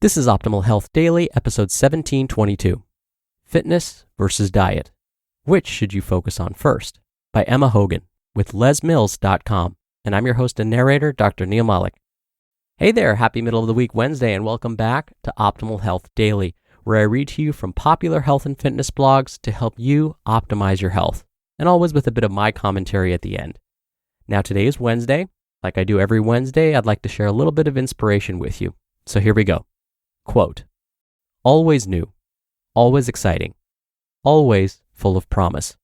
This is Optimal Health Daily, episode 1722. Fitness versus Diet. Which should you focus on first? By Emma Hogan with lesmills.com. And I'm your host and narrator, Dr. Neil Malik. Hey there, happy middle of the week Wednesday, and welcome back to Optimal Health Daily, where I read to you from popular health and fitness blogs to help you optimize your health, and always with a bit of my commentary at the end. Now today is Wednesday. Like I do every Wednesday, I'd like to share a little bit of inspiration with you. So here we go. Quote, always new, always exciting, always full of promise.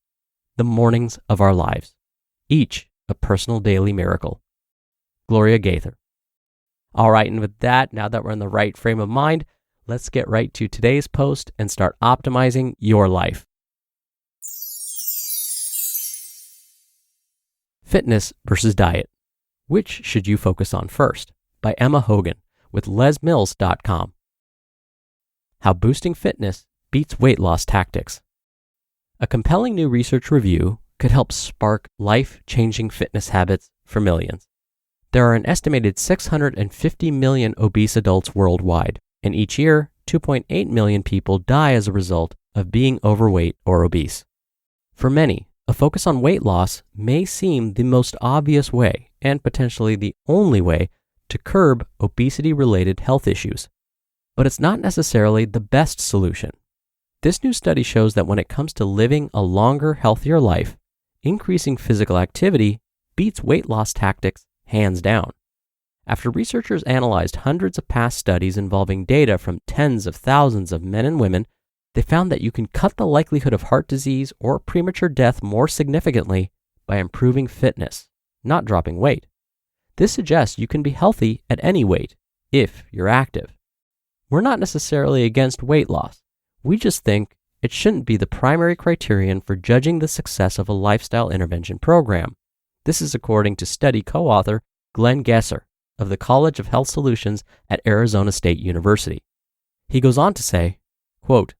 The mornings of our lives, each a personal daily miracle. Gloria Gaither. All right, and with that, now that we're in the right frame of mind, let's get right to today's post and start optimizing your life. Fitness versus diet. Which should you focus on first? By Emma Hogan with lesmills.com. How boosting fitness beats weight loss tactics. A compelling new research review could help spark life-changing fitness habits for millions. There are an estimated 650 million obese adults worldwide, and each year, 2.8 million people die as a result of being overweight or obese. For many, a focus on weight loss may seem the most obvious way, and potentially the only way, to curb obesity-related health issues. But it's not necessarily the best solution. This new study shows that when it comes to living a longer, healthier life, increasing physical activity beats weight loss tactics hands down. After researchers analyzed hundreds of past studies involving data from tens of thousands of men and women, they found that you can cut the likelihood of heart disease or premature death more significantly by improving fitness, not dropping weight. This suggests you can be healthy at any weight, if you're active. We're not necessarily against weight loss. We just think it shouldn't be the primary criterion for judging the success of a lifestyle intervention program. This is according to study co-author Glenn Gesser of the College of Health Solutions at Arizona State University. He goes on to say, quote,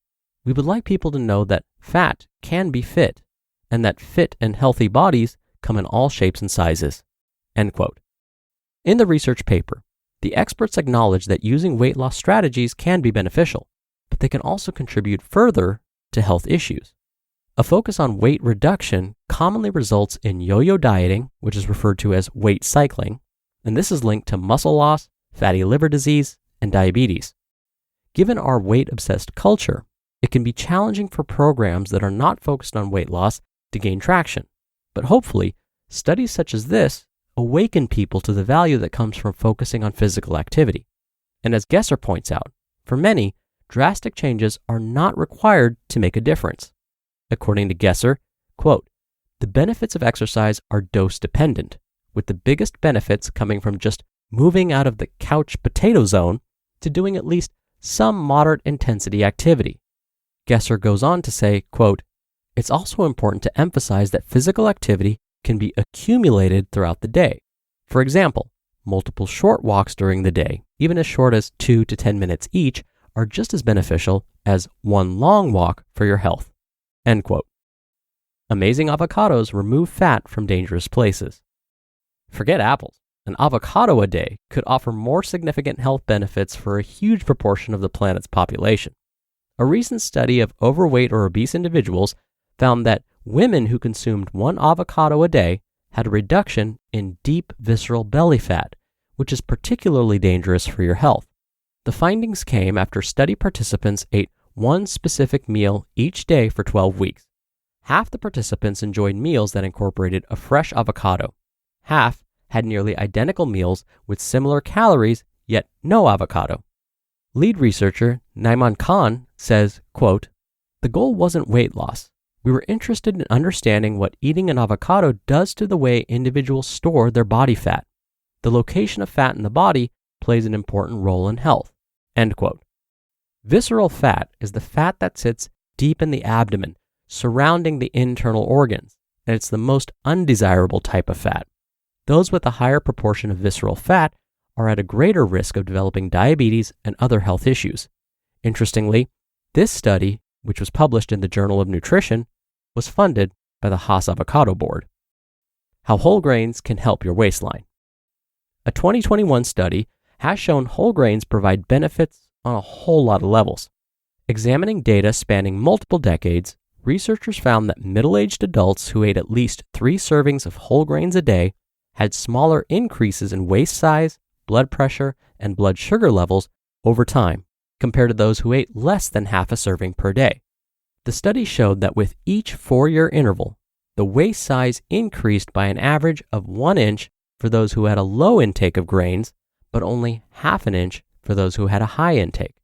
we would like people to know that fat can be fit, and that fit and healthy bodies come in all shapes and sizes, end quote. In the research paper, the experts acknowledge that using weight loss strategies can be beneficial, but they can also contribute further to health issues. A focus on weight reduction commonly results in yo-yo dieting, which is referred to as weight cycling, and this is linked to muscle loss, fatty liver disease, and diabetes. Given our weight-obsessed culture, it can be challenging for programs that are not focused on weight loss to gain traction, but hopefully, studies such as this awaken people to the value that comes from focusing on physical activity. And as Gesser points out, for many, drastic changes are not required to make a difference. According to Gesser, quote, the benefits of exercise are dose dependent, with the biggest benefits coming from just moving out of the couch potato zone to doing at least some moderate intensity activity. Gesser goes on to say, quote, it's also important to emphasize that physical activity can be accumulated throughout the day. For example, multiple short walks during the day, even as short as 2 to 10 minutes each, are just as beneficial as one long walk for your health. End quote. Amazing avocados remove fat from dangerous places. Forget apples. An avocado a day could offer more significant health benefits for a huge proportion of the planet's population. A recent study of overweight or obese individuals found that women who consumed one avocado a day had a reduction in deep visceral belly fat, which is particularly dangerous for your health. The findings came after study participants ate one specific meal each day for 12 weeks. Half the participants enjoyed meals that incorporated a fresh avocado. Half had nearly identical meals with similar calories, yet no avocado. Lead researcher Naiman Khan says, quote, the goal wasn't weight loss. We were interested in understanding what eating an avocado does to the way individuals store their body fat. The location of fat in the body plays an important role in health, end quote. Visceral fat is the fat that sits deep in the abdomen, surrounding the internal organs, and it's the most undesirable type of fat. Those with a higher proportion of visceral fat are at a greater risk of developing diabetes and other health issues. Interestingly, this study, which was published in the Journal of Nutrition, was funded by the Haas Avocado Board. How whole grains can help your waistline. A 2021 study has shown whole grains provide benefits on a whole lot of levels. Examining data spanning multiple decades, researchers found that middle-aged adults who ate at least 3 servings of whole grains a day had smaller increases in waist size, blood pressure, and blood sugar levels over time compared to those who ate less than half a serving per day. The study showed that with each 4-year interval, the waist size increased by an average of 1 inch for those who had a low intake of grains, but only half an inch for those who had a high intake.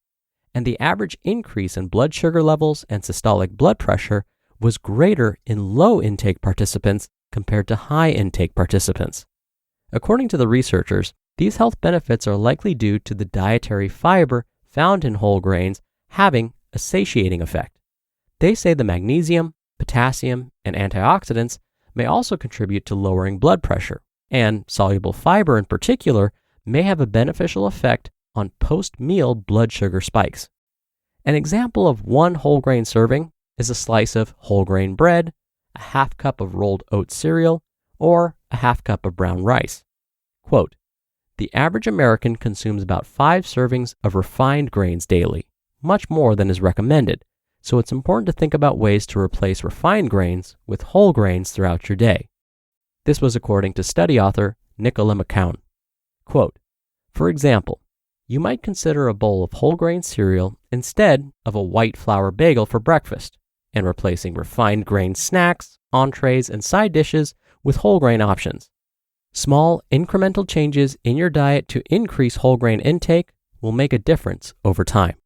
And the average increase in blood sugar levels and systolic blood pressure was greater in low intake participants compared to high intake participants. According to the researchers, these health benefits are likely due to the dietary fiber found in whole grains having a satiating effect. They say the magnesium, potassium, and antioxidants may also contribute to lowering blood pressure, and soluble fiber in particular may have a beneficial effect on post-meal blood sugar spikes. An example of one whole grain serving is a slice of whole grain bread, a half cup of rolled oat cereal, or a half cup of brown rice. Quote, "The average American consumes about 5 servings of refined grains daily, much more than is recommended, so it's important to think about ways to replace refined grains with whole grains throughout your day." This was according to study author Nicola McCown. Quote, "For example, you might consider a bowl of whole grain cereal instead of a white flour bagel for breakfast, and replacing refined grain snacks, entrees, and side dishes with whole grain options. Small, incremental changes in your diet to increase whole grain intake will make a difference over time."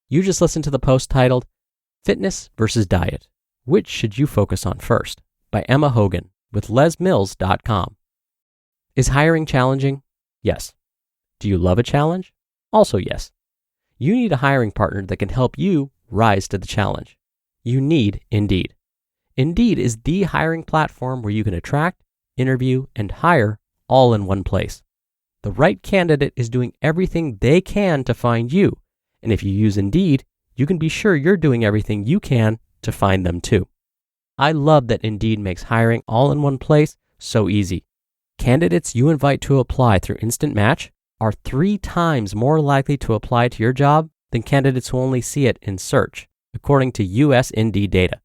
You just listened to the post titled, "Fitness versus Diet. Which should you focus on first?" by Emma Hogan with lesmills.com. Is hiring challenging? Yes. Do you love a challenge? Also yes. You need a hiring partner that can help you rise to the challenge. You need Indeed. Indeed is the hiring platform where you can attract, interview, and hire all in one place. The right candidate is doing everything they can to find you, and if you use Indeed, you can be sure you're doing everything you can to find them too. I love that Indeed makes hiring all in one place so easy. Candidates you invite to apply through Instant Match are 3 times more likely to apply to your job than candidates who only see it in search, according to US Indeed data.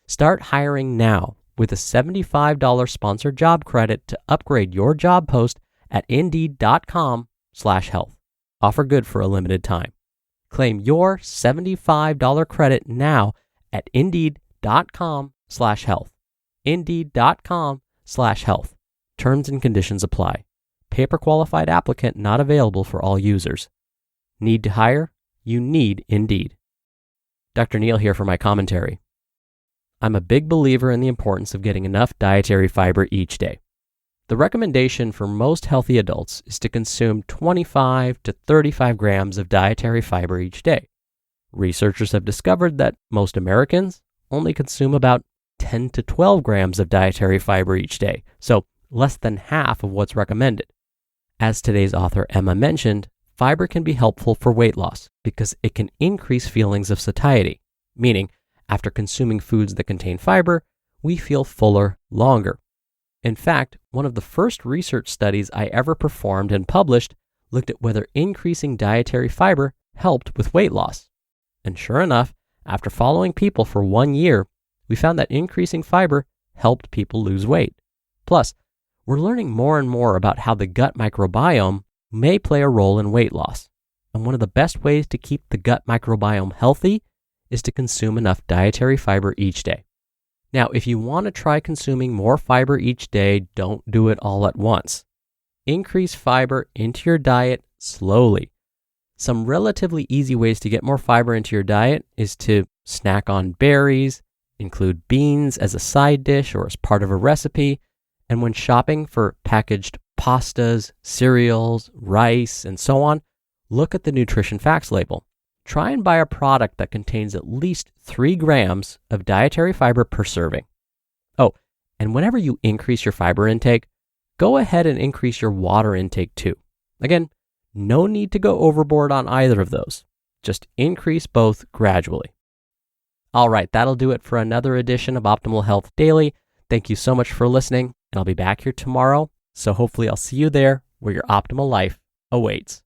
Start hiring now with a $75 sponsored job credit to upgrade your job post at Indeed.com/health. Offer good for a limited time. Claim your $75 credit now at Indeed.com/health. Indeed.com/health. Terms and conditions apply. Paper qualified applicant not available for all users. Need to hire? You need Indeed. Dr. Neal here for my commentary. I'm a big believer in the importance of getting enough dietary fiber each day. The recommendation for most healthy adults is to consume 25 to 35 grams of dietary fiber each day. Researchers have discovered that most Americans only consume about 10 to 12 grams of dietary fiber each day, so less than half of what's recommended. As today's author Emma mentioned, fiber can be helpful for weight loss because it can increase feelings of satiety, meaning after consuming foods that contain fiber, we feel fuller longer. In fact, one of the first research studies I ever performed and published looked at whether increasing dietary fiber helped with weight loss. And sure enough, after following people for 1 year, we found that increasing fiber helped people lose weight. Plus, we're learning more and more about how the gut microbiome may play a role in weight loss. And one of the best ways to keep the gut microbiome healthy is to consume enough dietary fiber each day. Now, if you want to try consuming more fiber each day, don't do it all at once. Increase fiber into your diet slowly. Some relatively easy ways to get more fiber into your diet is to snack on berries, include beans as a side dish or as part of a recipe, and when shopping for packaged pastas, cereals, rice, and so on, look at the nutrition facts label. Try and buy a product that contains at least 3 grams of dietary fiber per serving. Oh, and whenever you increase your fiber intake, go ahead and increase your water intake too. Again, no need to go overboard on either of those. Just increase both gradually. All right, that'll do it for another edition of Optimal Health Daily. Thank you so much for listening, and I'll be back here tomorrow, so hopefully I'll see you there where your optimal life awaits.